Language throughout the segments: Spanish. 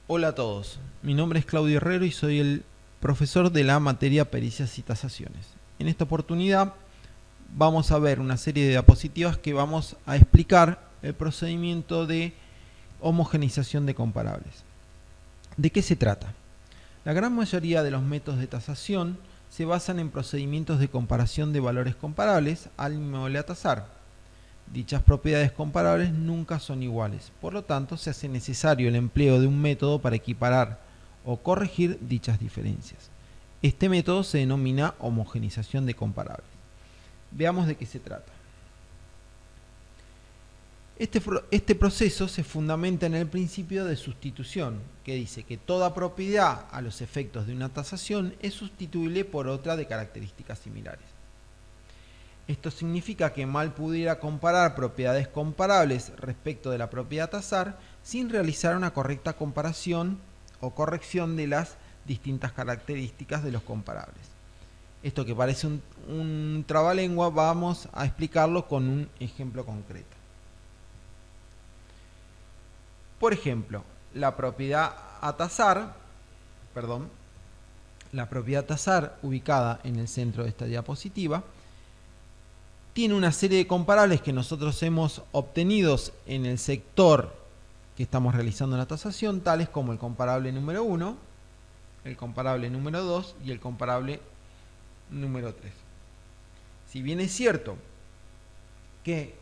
Hola a todos, mi nombre es Claudio Herrero y soy el profesor de la materia Pericias y Tasaciones. En esta oportunidad vamos a ver una serie de diapositivas que vamos a explicar el procedimiento de homogeneización de comparables. ¿De qué se trata? La gran mayoría de los métodos de tasación se basan en procedimientos de comparación de valores comparables al inmueble a tasar. Dichas propiedades comparables nunca son iguales, por lo tanto se hace necesario el empleo de un método para equiparar o corregir dichas diferencias. Este método se denomina homogeneización de comparables. Veamos de qué se trata. Este proceso se fundamenta en el principio de sustitución, que dice que toda propiedad a los efectos de una tasación es sustituible por otra de características similares. Esto significa que mal pudiera comparar propiedades comparables respecto de la propiedad a tasar sin realizar una correcta comparación o corrección de las distintas características de los comparables. Esto que parece un trabalengua, vamos a explicarlo con un ejemplo concreto. Por ejemplo, la propiedad a tasar ubicada en el centro de esta diapositiva tiene una serie de comparables que nosotros hemos obtenido en el sector que estamos realizando la tasación, tales como el comparable número 1, el comparable número 2 y el comparable número 3. Si bien es cierto que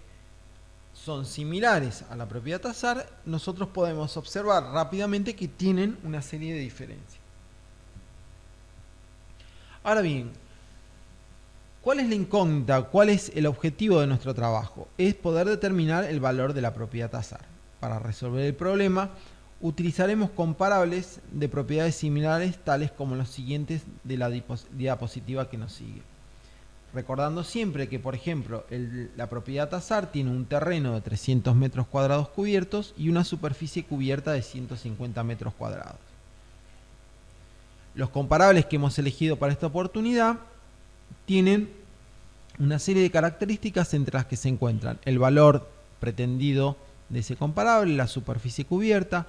son similares a la propiedad tasar, nosotros podemos observar rápidamente que tienen una serie de diferencias. Ahora bien, ¿cuál es la incógnita? ¿Cuál es el objetivo de nuestro trabajo? Es poder determinar el valor de la propiedad tasar. Para resolver el problema, utilizaremos comparables de propiedades similares, tales como los siguientes de la diapositiva que nos sigue. Recordando siempre que, por ejemplo, la propiedad tasar tiene un terreno de 300 metros cuadrados cubiertos y una superficie cubierta de 150 metros cuadrados. Los comparables que hemos elegido para esta oportunidad tienen una serie de características entre las que se encuentran el valor pretendido de ese comparable, la superficie cubierta,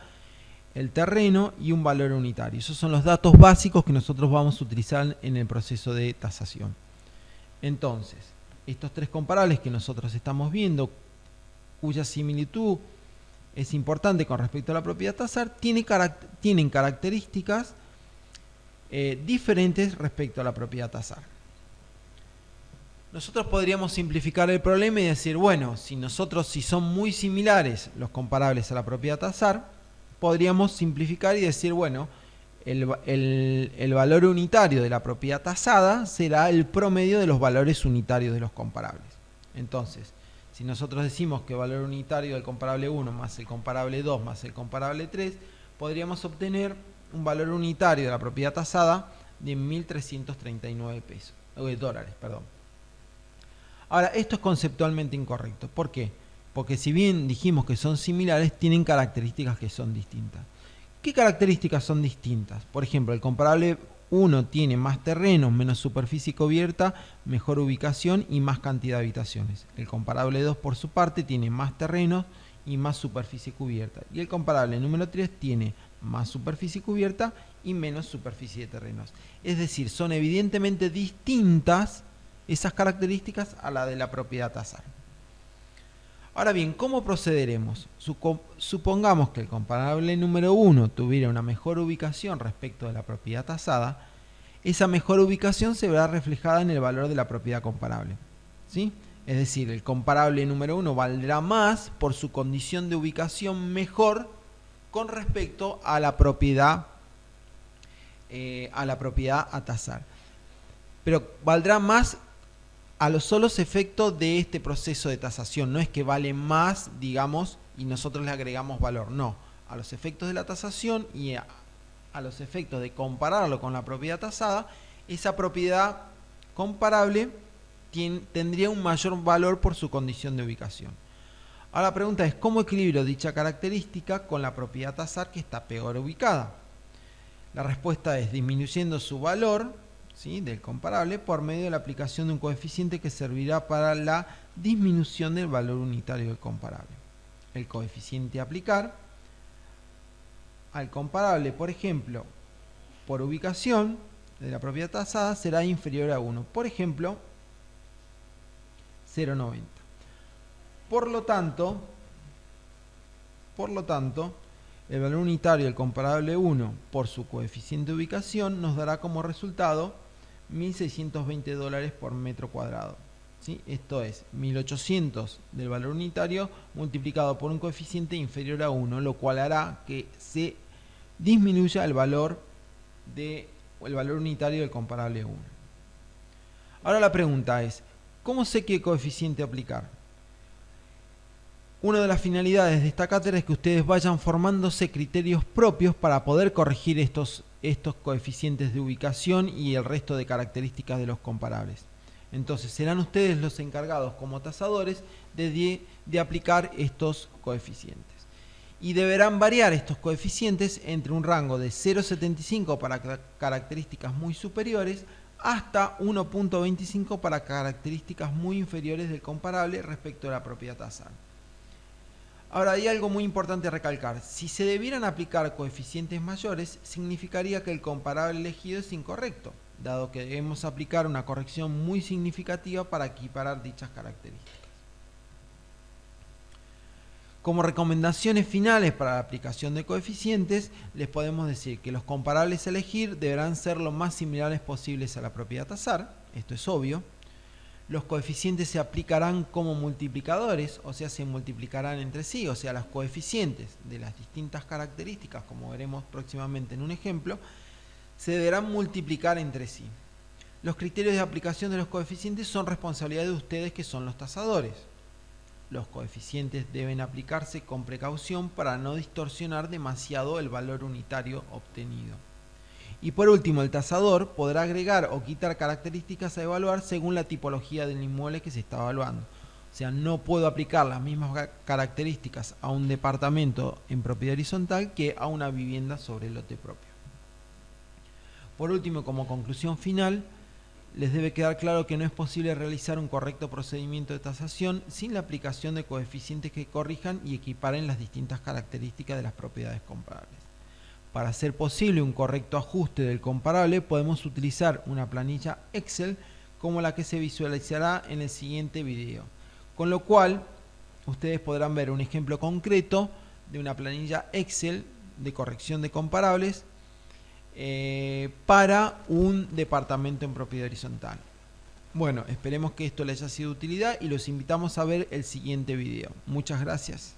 el terreno y un valor unitario. Esos son los datos básicos que nosotros vamos a utilizar en el proceso de tasación. Entonces, estos tres comparables que nosotros estamos viendo, cuya similitud es importante con respecto a la propiedad tasar, tienen características diferentes respecto a la propiedad tasar. Nosotros podríamos simplificar el problema y decir, bueno, si son muy similares los comparables a la propiedad tasar, podríamos simplificar y decir, bueno, el valor unitario de la propiedad tasada será el promedio de los valores unitarios de los comparables. Entonces, si nosotros decimos que el valor unitario del comparable 1 más el comparable 2 más el comparable 3, podríamos obtener un valor unitario de la propiedad tasada de $1.339 dólares. Ahora, esto es conceptualmente incorrecto. ¿Por qué? Porque si bien dijimos que son similares, tienen características que son distintas. ¿Qué características son distintas? Por ejemplo, el comparable 1 tiene más terrenos, menos superficie cubierta, mejor ubicación y más cantidad de habitaciones. El comparable 2, por su parte, tiene más terrenos y más superficie cubierta. Y el comparable número 3 tiene más superficie cubierta y menos superficie de terrenos. Es decir, son evidentemente distintas esas características a la de la propiedad tasar. Ahora bien, ¿cómo procederemos? Supongamos que el comparable número 1 tuviera una mejor ubicación respecto de la propiedad tasada. Esa mejor ubicación se verá reflejada en el valor de la propiedad comparable, ¿sí? Es decir, el comparable número 1 valdrá más por su condición de ubicación mejor con respecto a la propiedad a tasar. Pero valdrá más a los solos efectos de este proceso de tasación. No es que vale más, digamos, y nosotros le agregamos valor. No, a los efectos de la tasación y a los efectos de compararlo con la propiedad tasada, esa propiedad comparable tendría un mayor valor por su condición de ubicación. Ahora la pregunta es, ¿cómo equilibro dicha característica con la propiedad tasar que está peor ubicada? La respuesta es disminuyendo su valor, ¿sí?, del comparable por medio de la aplicación de un coeficiente que servirá para la disminución del valor unitario del comparable. El coeficiente a aplicar al comparable, por ejemplo, por ubicación de la propiedad tasada será inferior a 1. Por ejemplo, 0,90. Por lo tanto, el valor unitario del comparable 1 por su coeficiente de ubicación nos dará como resultado $1.620 por metro cuadrado. ¿Sí? Esto es 1.800 del valor unitario multiplicado por un coeficiente inferior a 1, lo cual hará que se disminuya el valor unitario del comparable 1. Ahora la pregunta es, ¿cómo sé qué coeficiente aplicar? Una de las finalidades de esta cátedra es que ustedes vayan formándose criterios propios para poder corregir estos coeficientes de ubicación y el resto de características de los comparables. Entonces serán ustedes los encargados como tasadores de aplicar estos coeficientes. Y deberán variar estos coeficientes entre un rango de 0,75 para características muy superiores hasta 1,25 para características muy inferiores del comparable respecto a la propiedad tasada. Ahora hay algo muy importante a recalcar. Si se debieran aplicar coeficientes mayores, significaría que el comparable elegido es incorrecto, dado que debemos aplicar una corrección muy significativa para equiparar dichas características. Como recomendaciones finales para la aplicación de coeficientes, les podemos decir que los comparables a elegir deberán ser lo más similares posibles a la propiedad tasar, esto es obvio. Los coeficientes se aplicarán como multiplicadores, o sea, se multiplicarán entre sí, o sea, los coeficientes de las distintas características, como veremos próximamente en un ejemplo, se deberán multiplicar entre sí. Los criterios de aplicación de los coeficientes son responsabilidad de ustedes, que son los tasadores. Los coeficientes deben aplicarse con precaución para no distorsionar demasiado el valor unitario obtenido. Y por último, el tasador podrá agregar o quitar características a evaluar según la tipología del inmueble que se está evaluando. O sea, no puedo aplicar las mismas características a un departamento en propiedad horizontal que a una vivienda sobre el lote propio. Por último, como conclusión final, les debe quedar claro que no es posible realizar un correcto procedimiento de tasación sin la aplicación de coeficientes que corrijan y equiparen las distintas características de las propiedades comparables. Para hacer posible un correcto ajuste del comparable, podemos utilizar una planilla Excel como la que se visualizará en el siguiente video. Con lo cual, ustedes podrán ver un ejemplo concreto de una planilla Excel de corrección de comparables para un departamento en propiedad horizontal. Bueno, esperemos que esto les haya sido de utilidad y los invitamos a ver el siguiente video. Muchas gracias.